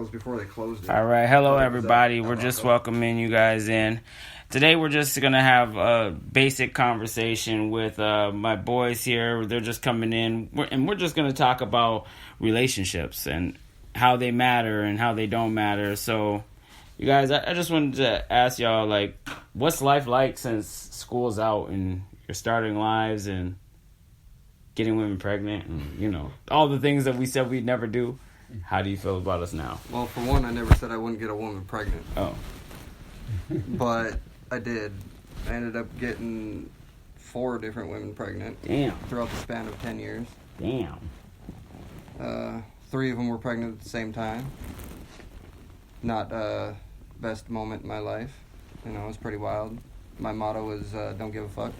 was before they closed it. All right. Hello, everybody. We're just welcoming you guys in. Today, we're just going to have a basic conversation with my boys here. They're just coming in, and we're just going to talk about relationships and how they matter and how they don't matter. So, you guys, I just wanted to ask y'all, like, what's life like since school's out and you're starting lives and getting women pregnant and, you know, all the things that we said we'd never do? How do you feel about us now? Well, for one, I never said I wouldn't get a woman pregnant. Oh. But I did. I ended up getting 4 different women pregnant. Damn. Throughout the span of 10 years. Damn. 3 of them were pregnant at the same time. Not best moment in my life. You know, it was pretty wild. My motto was, don't give a fuck.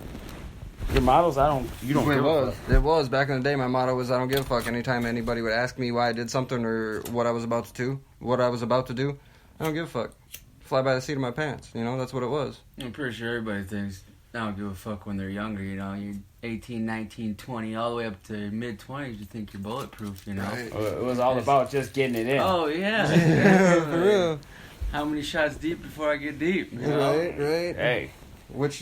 Your models, you don't give a fuck. It was. Back in the day, my motto was, I don't give a fuck. Anytime anybody would ask me why I did something or what I was about to do, I don't give a fuck. Fly by the seat of my pants. You know, that's what it was. I'm pretty sure everybody thinks I don't give a fuck when they're younger, you know. You're 18, 19, 20, all the way up to mid-20s, you think you're bulletproof, you know. Right. It was all about just getting it in. Oh, yeah. Yeah, for real. How many shots deep before I get deep, you know? Right. Hey. Which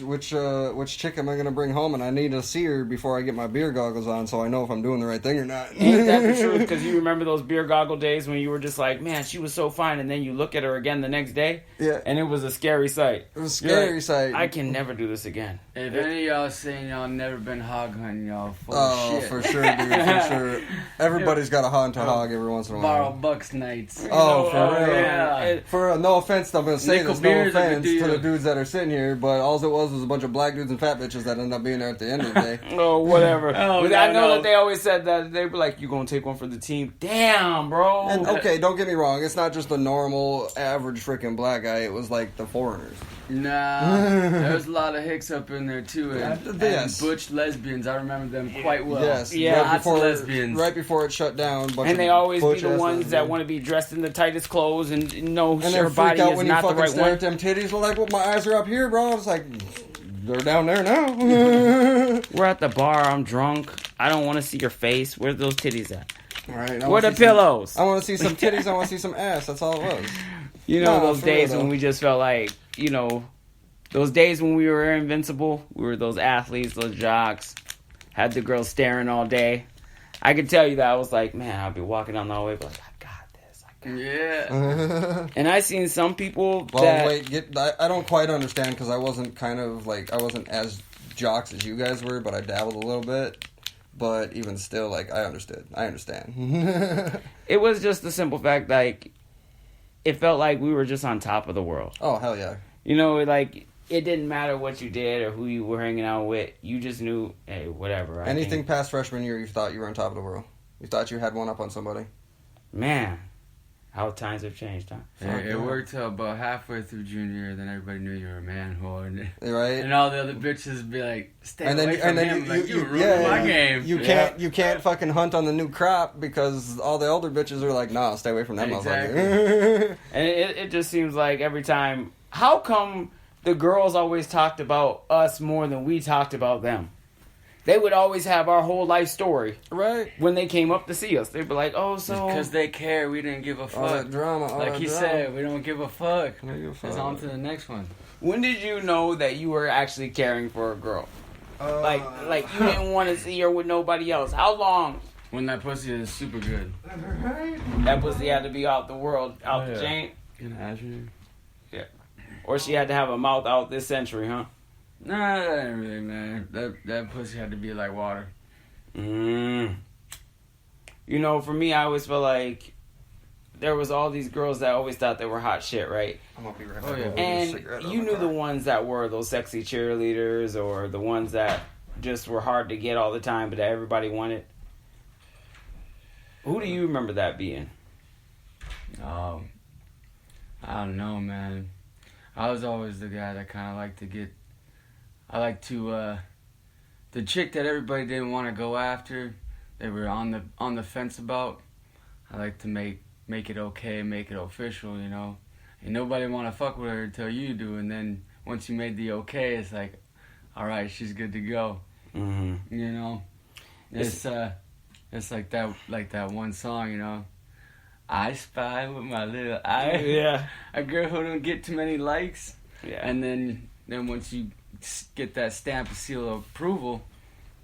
chick am I gonna bring home? And I need to see her before I get my beer goggles on, so I know if I'm doing the right thing or not. Ain't that the truth? Because you remember those beer goggle days when you were just like, man, she was so fine, and then you look at her again the next day, Yeah. and it was a scary sight. It was a scary sight. I can never do this again. If any of y'all saying y'all never been hog hunting, y'all full of shit. For sure, dude, for sure. Everybody's got a hunt to hog every once in a Borrow while. Bucks nights. Oh, for real. Yeah. For no offense, I'm gonna say Nickel this. No beers if offense we do. to the dudes that are sitting here, but all it was a bunch of black dudes and fat bitches that end up being there at the end of the day. Oh, whatever. Oh, I know no. that they always said that. They were like, you gonna take one for the team? Damn, bro. And okay, don't get me wrong. It's not just the normal, average freaking black guy. It was like the foreigners. Nah, there was a lot of hicks up in there too, and Yes. butch lesbians. I remember them quite well. Yes. Yeah. Right before, lesbians. right before it shut down. And they always be the ones that want want to be dressed in the tightest clothes and know And her they're body freaked out is when you not the fucking right stare one. at them titties. Well, like, well, my eyes are up here, bro. I was like, they're down there now. We're at the bar. I'm drunk. I don't want to see your face. Where's those titties at? All right. Where the pillows? I want to see some titties. I want to see some ass. That's all it was. You know, No, those for real, days though. when we just felt like, you know, those days when we were invincible. We were those athletes, those jocks. Had the girls staring all day. I could tell you that. I was like, man, I'll be walking down the hallway, but like, I got this. Yeah. And I seen some people Well, that... wait. I don't quite understand because I wasn't as jocks as you guys were, but I dabbled a little bit. But even still, like, I understood. I understand. It was just the simple fact, like, it felt like we were just on top of the world. Oh, hell yeah. You know, like, it didn't matter what you did or who you were hanging out with. You just knew, hey, whatever. Anything past freshman year, you thought you were on top of the world. You thought you had one up on somebody. Man, how times have changed, huh? It worked till about halfway through junior year, then everybody knew you were a man whore. Right? And all the other bitches be like, stay And away then, from him. You ruined my game. You can't fucking hunt on the new crop because all the older bitches are like, nah, stay away from that Exactly. motherfucker. And it just seems like every time... How come the girls always talked about us more than we talked about them? They would always have our whole life story. Right. When they came up to see us. They'd be like, oh, so... Because they care, we didn't give a fuck. All that drama. Like he said, we don't give a fuck. Don't give a fuck. Let's on to the next one. When did you know that you were actually caring for a girl? Like you didn't want to see her with nobody else. How long? When that pussy is super good. That pussy had to be out the world, out the chain. In Azure. Yeah. Or she had to have a mouth out this century, huh? Nah, that ain't really matter. That pussy had to be like water. You know, for me, I always felt like there was all these girls that always thought they were hot shit, right? I'm gonna be right Oh, back. yeah. I'll get a And cigarette out you of knew my the car. ones that were those sexy cheerleaders or the ones that just were hard to get all the time, but that everybody wanted. Who do you remember that being? I don't know, man. I was always the guy that kind of liked to get... the chick that everybody didn't want to go after, they were on the fence about. I like to make it okay, make it official, you know. And nobody want to fuck with her until you do, and then once you made the okay, it's like, all right, she's good to go. Mm-hmm. You know, it's like that one song, you know. I Spy with my little eye. Yeah. A girl who don't get too many likes. Yeah. And then once you get that stamp of seal of approval,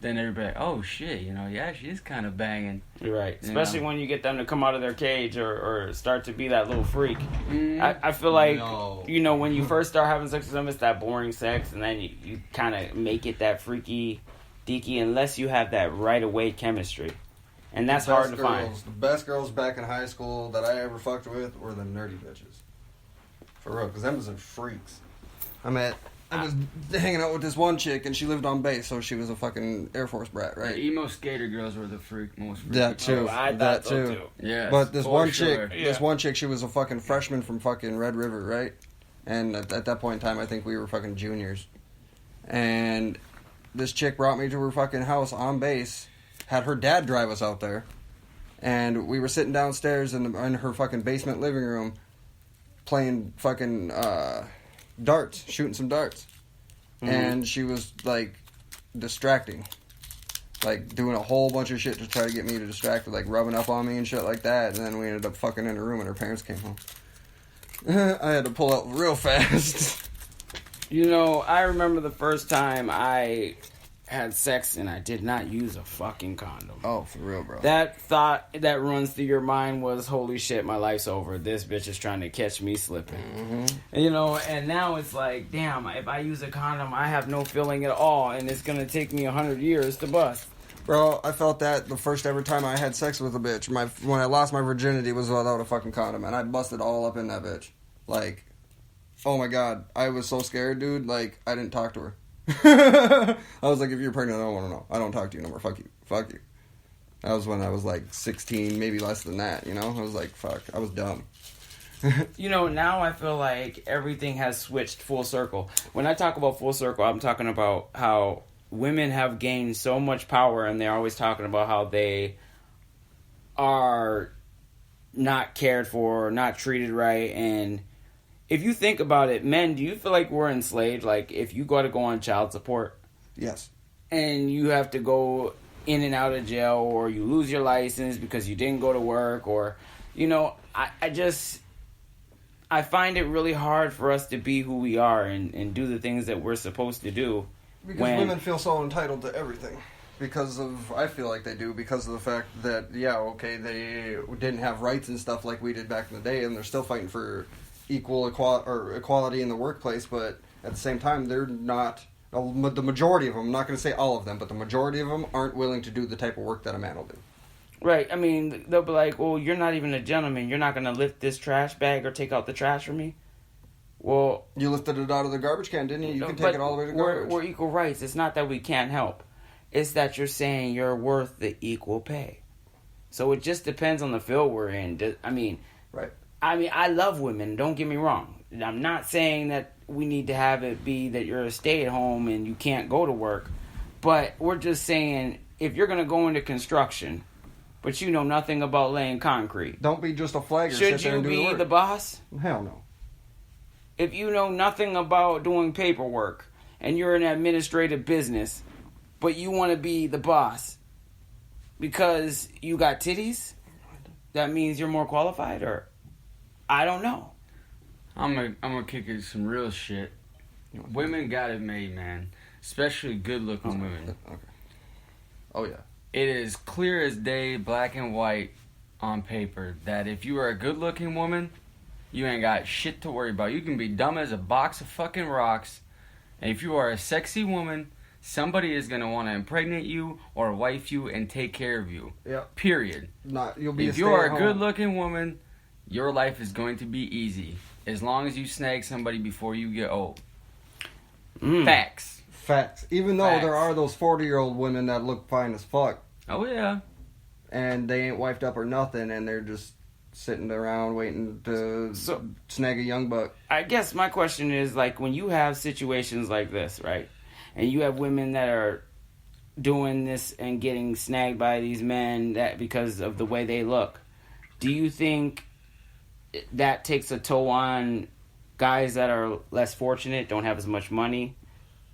then everybody, oh shit, yeah, she is kind of banging. You're right. Especially when you get them to come out of their cage or start to be that little freak. I feel like, when you first start having sex with them, it's that boring sex, and then you kind of make it that freaky, deaky, unless you have that right away chemistry. And that's hard to find. The best girls back in high school that I ever fucked with were the nerdy bitches. For real, because them was freaks. I was hanging out with this one chick, and she lived on base, so she was a fucking Air Force brat, right? The emo skater girls were the most freaky. That too. I thought so too. Yeah. But this one chick, she was a fucking freshman from fucking Red River, right? And at that point in time, I think we were fucking juniors. And this chick brought me to her fucking house on base, had her dad drive us out there, and we were sitting downstairs in her fucking basement living room, playing fucking darts, shooting some darts. And she was like distracting, like doing a whole bunch of shit to try to get me to distract her, like rubbing up on me and shit like that. And then we ended up fucking in her room, and her parents came home. I had to pull out real fast. I remember the first time I had sex and I did not use a fucking condom. Oh, for real, bro. That thought that runs through your mind was, holy shit, my life's over. This bitch is trying to catch me slipping. And now it's like, damn, if I use a condom, I have no feeling at all, and it's going to take me 100 years to bust. Bro, I felt that the first ever time I had sex with a bitch. When I lost my virginity was without a fucking condom, and I busted all up in that bitch. Like, oh my god, I was so scared, dude. Like, I didn't talk to her. I was like, if you're pregnant, I don't want to know. I don't talk to you no more. Fuck you. Fuck you. That was when I was like 16, maybe less than that, I was like, fuck. I was dumb. Now I feel like everything has switched full circle. When I talk about full circle, I'm talking about how women have gained so much power, and they're always talking about how they are not cared for, not treated right. And if you think about it, men, do you feel like we're enslaved? Like, if you got to go on child support, yes, and you have to go in and out of jail, or you lose your license because you didn't go to work, or I find it really hard for us to be who we are and do the things that we're supposed to do. Because women feel so entitled to everything. I feel like they do, because of the fact that, they didn't have rights and stuff like we did back in the day, and they're still fighting for equality in the workplace, but at the same time, they're not, the majority of them, I'm not going to say all of them, but the majority of them aren't willing to do the type of work that a man will do. Right. I mean, they'll be like, well, you're not even a gentleman. You're not going to lift this trash bag or take out the trash for me. Well, you lifted it out of the garbage can, didn't you? You can take it all the way to garbage. We're equal rights. It's not that we can't help. It's that you're saying you're worth the equal pay. So it just depends on the field we're in. Right. I love women. Don't get me wrong. I'm not saying that we need to have it be that you're a stay-at-home and you can't go to work. But we're just saying, if you're going to go into construction, but you know nothing about laying concrete, don't be just a flagger. Should you be the boss? Hell no. If you know nothing about doing paperwork and you're in administrative business, but you want to be the boss because you got titties, that means you're more qualified, or I don't know. I'm gonna kick it some real shit. Women got it made, man. Especially good-looking women. Okay. Oh yeah. It is clear as day, black and white, on paper, that if you are a good-looking woman, you ain't got shit to worry about. You can be dumb as a box of fucking rocks, and if you are a sexy woman, somebody is gonna want to impregnate you or wife you and take care of you. Yep. Period. If you are a good-looking woman, your life is going to be easy, as long as you snag somebody before you get old. Facts. Even though there are those 40-year-old women that look fine as fuck. Oh, yeah. And they ain't wifed up or nothing, and they're just sitting around waiting to snag a young buck. I guess my question is, like, when you have situations like this, right, and you have women that are doing this and getting snagged by these men that because of the way they look, do you think that takes a toll on guys that are less fortunate, don't have as much money?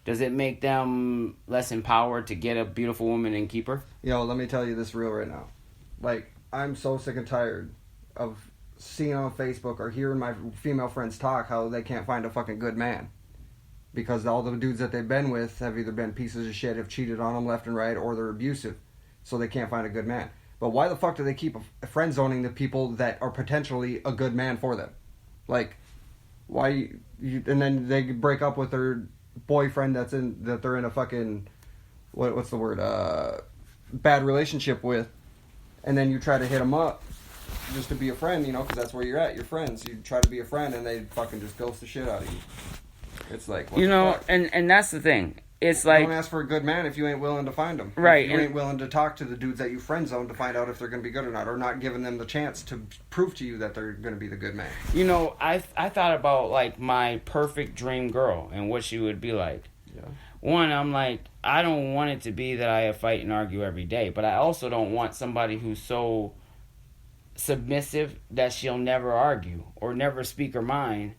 Does it make them less empowered to get a beautiful woman and keep her? Yo, let me tell you this real right now. Like, I'm so sick and tired of seeing on Facebook or hearing my female friends talk how they can't find a fucking good man. Because all the dudes that they've been with have either been pieces of shit, have cheated on them left and right, or they're abusive. So they can't find a good man. But why the fuck do they keep friend zoning the people that are potentially a good man for them? Like, why? And then they break up with their boyfriend that they're in a fucking, what's the word? Bad relationship with. And then you try to hit them up just to be a friend, you know, because that's where you're at. You're friends. You try to be a friend, and they fucking just ghost the shit out of you. It's like, what you the know, fuck? and that's the thing. It's like, don't ask for a good man if you ain't willing to find him. Right. If you ain't willing to talk to the dudes that you friend zone to find out if they're going to be good or not, or not giving them the chance to prove to you that they're going to be the good man. You know, I thought about like my perfect dream girl and what she would be like. Yeah. One, I'm like, I don't want it to be that I fight and argue every day, but I also don't want somebody who's so submissive that she'll never argue or never speak her mind.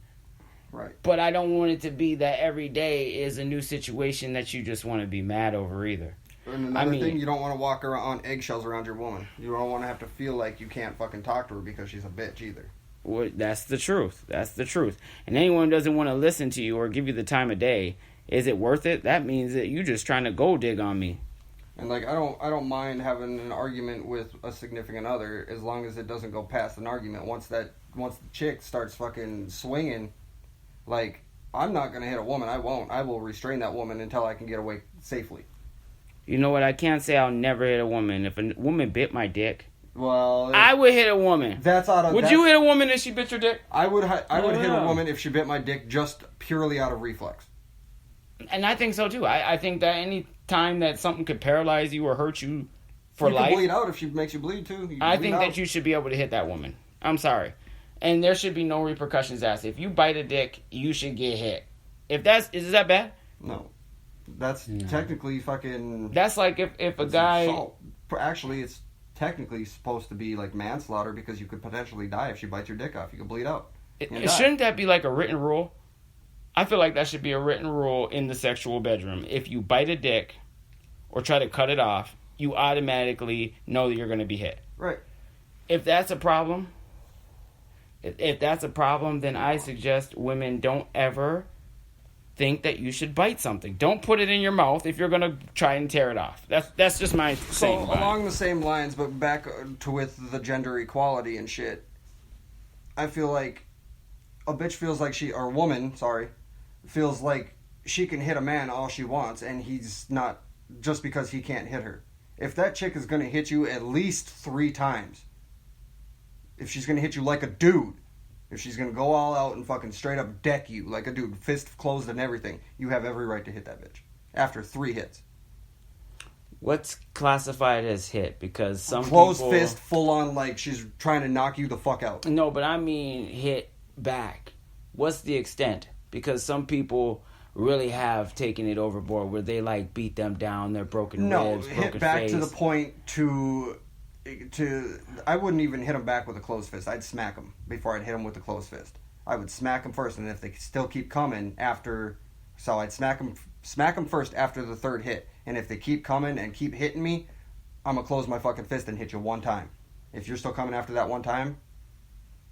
Right. But I don't want it to be that every day is a new situation that you just want to be mad over either. And another thing, you don't want to walk around on eggshells around your woman. You don't want to have to feel like you can't fucking talk to her because she's a bitch either. Well, that's the truth. That's the truth. And anyone who doesn't want to listen to you or give you the time of day, is it worth it? That means that you just trying to gold dig on me. And like I don't mind having an argument with a significant other as long as it doesn't go past an argument. Once the chick starts fucking swinging, like, I'm not going to hit a woman. I won't. I will restrain that woman until I can get away safely. You know what? I can't say I'll never hit a woman. If a woman bit my dick, well, I would hit a woman. That's out of. Would you hit a woman if she bit your dick? I would hit a woman if she bit my dick just purely out of reflex. And I think so too. I think that any time that something could paralyze you or hurt you for you life, can bleed out if she makes you bleed too. I think that you should be able to hit that woman. I'm sorry. And there should be no repercussions asked. If you bite a dick, you should get hit. Is that bad? No. That's technically fucking... That's like if a guy... Assault. Actually, it's technically supposed to be like manslaughter because you could potentially die if she bites your dick off. You could bleed out. Shouldn't that be like a written rule? I feel like that should be a written rule in the sexual bedroom. If you bite a dick or try to cut it off, you automatically know that you're going to be hit. Right. If that's a problem... If that's a problem, then I suggest women don't ever think that you should bite something. Don't put it in your mouth if you're going to try and tear it off. That's just my saying. So along the same lines, but back to with the gender equality and shit, I feel like a bitch feels like or a woman, feels like she can hit a man all she wants and he's not, just because he can't hit her. If that chick is going to hit you at least 3 times, if she's going to hit you like a dude, if she's going to go all out and fucking straight up deck you like a dude, fist closed and everything, you have every right to hit that bitch. After 3 hits. What's classified as hit? Because some closed people... fist, full on, like she's trying to knock you the fuck out. No, but I mean hit back. What's the extent? Because some people really have taken it overboard where they like beat them down, their broken ribs, broken hit back face. to the point to I wouldn't even hit him back with a closed fist. I'd smack him before I'd hit him with the closed fist. I would smack him first, and if they still keep coming after, so I'd smack him first after the 3rd hit, and if they keep coming and keep hitting me, I'm gonna close my fucking fist and hit you 1 time. If you're still coming after that 1 time,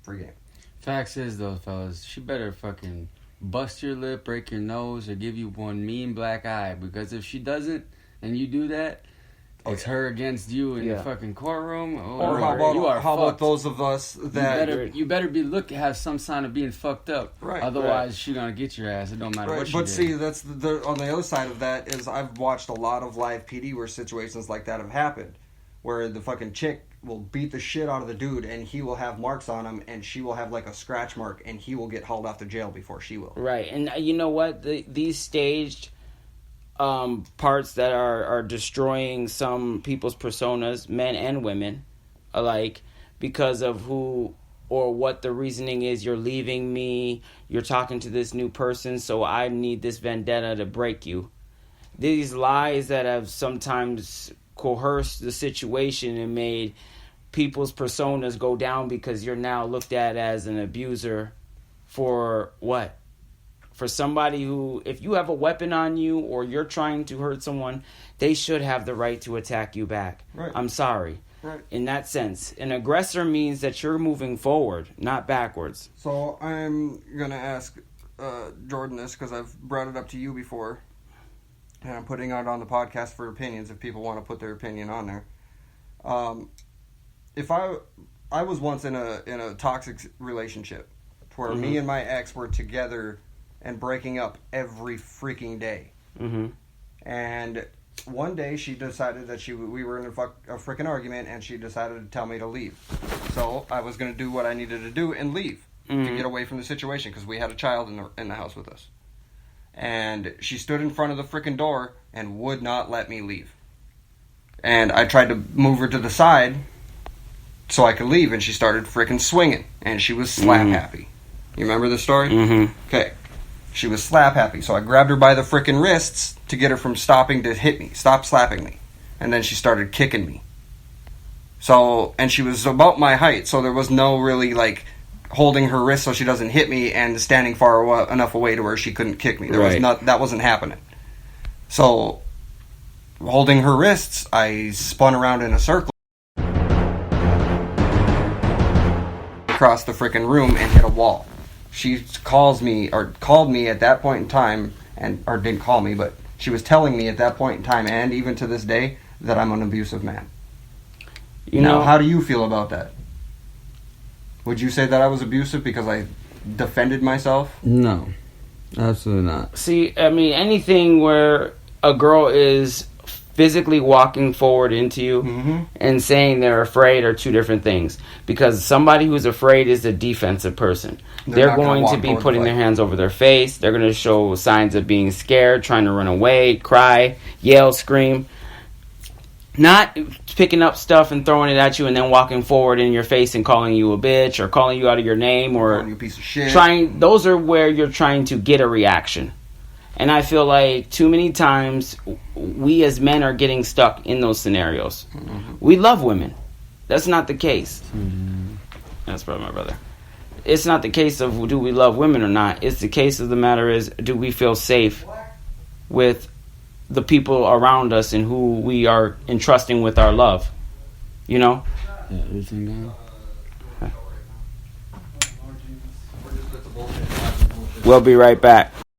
free game. Facts is though, fellas, she better fucking bust your lip, break your nose, or give you one mean black eye, because if she doesn't and you do that, it's her against you in the fucking courtroom. Or how about those of us that you better have some sign of being fucked up. Right. Otherwise, she gonna get your ass. It don't matter what she did. But see, that's on the other side of that is I've watched a lot of live PD where situations like that have happened, where the fucking chick will beat the shit out of the dude and he will have marks on him and she will have like a scratch mark and he will get hauled off to jail before she will. Right, and you know what? These staged parts that are destroying some people's personas, men and women alike, because of who or what the reasoning is. You're leaving me, you're talking to this new person, so I need this vendetta to break you. These lies that have sometimes coerced the situation and made people's personas go down because you're now looked at as an abuser for what? For somebody who, if you have a weapon on you or you're trying to hurt someone, they should have the right to attack you back. Right. I'm sorry. Right. In that sense, an aggressor means that you're moving forward, not backwards. So I'm gonna ask Jordan this because I've brought it up to you before, and I'm putting it on the podcast for opinions if people want to put their opinion on there. If I was once in a toxic relationship where me and my ex were together and breaking up every freaking day, and one day she decided that we were in a freaking argument, and she decided to tell me to leave. So I was going to do what I needed to do and leave to get away from the situation because we had a child in the house with us. And she stood in front of the freaking door and would not let me leave. And I tried to move her to the side so I could leave, and she started freaking swinging, and she was slap happy. You remember the story? Okay. She was slap happy, so I grabbed her by the freaking wrists to get her from stopping to hit me, stop slapping me. And then she started kicking me. So, and she was about my height, so there was no really, like, holding her wrist so she doesn't hit me and standing far enough away to where she couldn't kick me. That wasn't happening. So, holding her wrists, I spun around in a circle across the freaking room and hit a wall. She called me at that point in time, or didn't call me, but she was telling me at that point in time, and even to this day, that I'm an abusive man. Now, how do you feel about that? Would you say that I was abusive because I defended myself? No, absolutely not. See, I mean, anything where a girl is physically walking forward into you and saying they're afraid are two different things. Because somebody who's afraid is a defensive person. They're going to be putting their hands over their face. They're going to show signs of being scared, trying to run away, cry, yell, scream. Not picking up stuff and throwing it at you and then walking forward in your face and calling you a bitch or calling you out of your name or calling you a piece of shit. Those are where you're trying to get a reaction. And I feel like too many times we as men are getting stuck in those scenarios. We love women. That's not the case. That's probably my brother. It's not the case of do we love women or not. It's the case of the matter is do we feel safe with the people around us and who we are entrusting with our love. You know? Yeah, everything down. We'll be right back.